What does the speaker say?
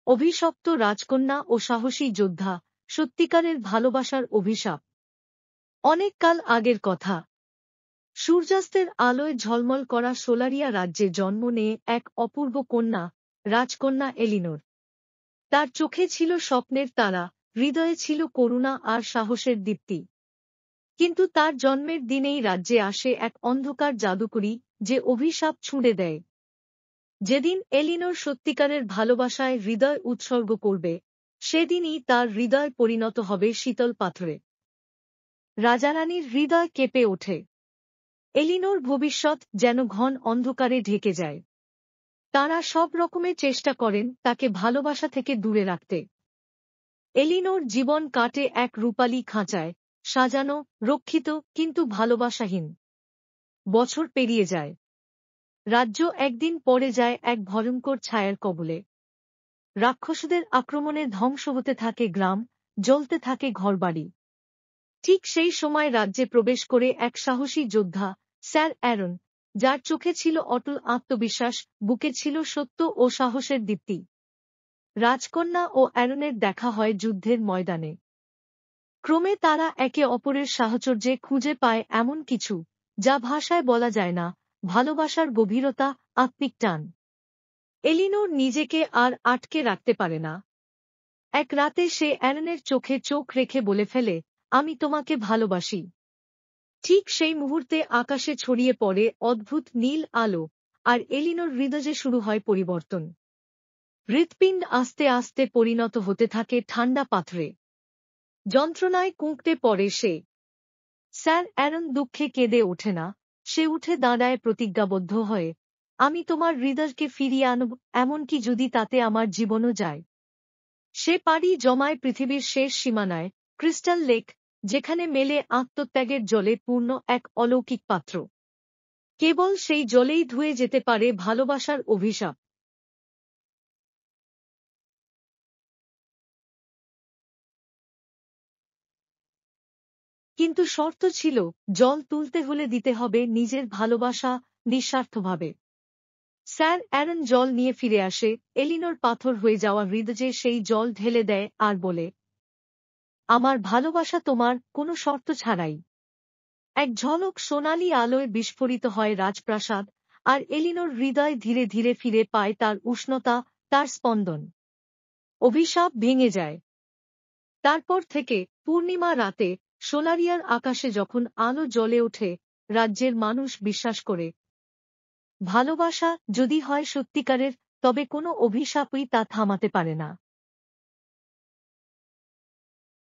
অভিশপ্ত রাজকন্যা ও সাহসী যোদ্ধা, সত্যিকারের ভালোবাসার অভিশাপ। অনেক কাল আগের কথা। সূর্যাস্তের আলোয় ঝলমল করা সোলারিয়া রাজ্যে জন্ম নেয় এক অপূর্ব কন্যা, রাজকন্যা এলিনোর। তার চোখে ছিল স্বপ্নের তারা, হৃদয়ে ছিল করুণা আর সাহসের দীপ্তি। কিন্তু তার জন্মের দিনেই রাজ্যে আসে এক অন্ধকার জাদুকরী, যে অভিশাপ ছুঁড়ে দেয়। যেদিন এলিনোর সত্যিকারের ভালোবাসায় হৃদয় উৎসর্গ করবে, সেদিনই তার হৃদয় পরিণত হবে শীতল পাথরে। রাজারানীর হৃদয় কেঁপে ওঠে। এলিনোর ভবিষ্যৎ যেন ঘন অন্ধকারে ঢেকে যায়। তাঁরা সব রকমের চেষ্টা করেন তাকে ভালোবাসা থেকে দূরে রাখতে। এলিনোর জীবন কাটে এক রূপালী খাঁচায়, সাজানো, রক্ষিত, কিন্তু ভালোবাসাহীন। বছর পেরিয়ে যায়। রাজ্য একদিন পড়ে যায় এক ভয়ঙ্কর ছায়ার কবলে। রাক্ষসদের আক্রমণে ধ্বংস হতে থাকে গ্রাম, জ্বলতে থাকে ঘরবাড়ি। ঠিক সেই সময় রাজ্যে প্রবেশ করে এক সাহসী যোদ্ধা, স্যার অ্যারন, যার চোখে ছিল অটল আত্মবিশ্বাস, বুকে ছিল সত্য ও সাহসের দীপ্তি। রাজকন্যা ও অ্যারনের দেখা হয় যুদ্ধের ময়দানে। ক্রমে তারা একে অপরের সাহচর্যে খুঁজে পায় এমন কিছু, যা ভাষায় বলা যায় না, ভালোবাসার গভীরতা, আত্মিক টান। এলিনোর নিজেকে আর আটকে রাখতে পারে না। এক রাতে সে অ্যারনের চোখে চোখ রেখে বলে ফেলে, আমি তোমাকে ভালোবাসি। ঠিক সেই মুহূর্তে আকাশে ছড়িয়ে পড়ে অদ্ভুত নীল আলো, আর এলিনোর হৃদয়ে শুরু হয় পরিবর্তন। হৃৎপিণ্ড আস্তে আস্তে পরিণত হতে থাকে ঠান্ডা পাথরে। যন্ত্রণায় কুঁকতে পড়ে সে। স্যার অ্যারন দুঃখে কেঁদে ওঠে না, সে উঠে দাঁড়ায় প্রতিজ্ঞাবদ্ধ হয়ে, আমি তোমার হৃদয়কে ফিরিয়ে আনব, এমনকি যদি তাতে আমার জীবনও যায়। সে পাড়ি জমায় পৃথিবীর শেষ সীমানায়, ক্রিস্টাল লেক, যেখানে মেলে আত্মত্যাগের জলে পূর্ণ এক অলৌকিক পাত্র। কেবল সেই জলেই ধুয়ে যেতে পারে ভালোবাসার অভিশাপ। কিন্তু শর্ত ছিল, জল তুলতে হলে দিতে হবে নিজের ভালোবাসা, নিঃস্বার্থভাবে। স্যার অ্যারন জল নিয়ে ফিরে আসে, এলিনোর পাথর হয়ে যাওয়া হৃদয়ে সেই জল ঢেলে দেয় আর বলে, আমার ভালোবাসা তোমার, কোনো শর্ত ছাড়াই। এক ঝলক সোনালি আলোয় বিস্ফোরিত হয় রাজপ্রাসাদ, আর এলিনোর হৃদয় ধীরে ধীরে ফিরে পায় তার উষ্ণতা, তার স্পন্দন। অভিশাপ ভেঙে যায়। তারপর থেকে পূর্ণিমা রাতে সোলারিয়ার আকাশে যখন আলো জ্বলে ওঠে, রাজ্যের মানুষ বিশ্বাস করে, ভালোবাসা যদি হয় সত্যিকারের, তবে কোনো অভিশাপই তা থামাতে পারে না।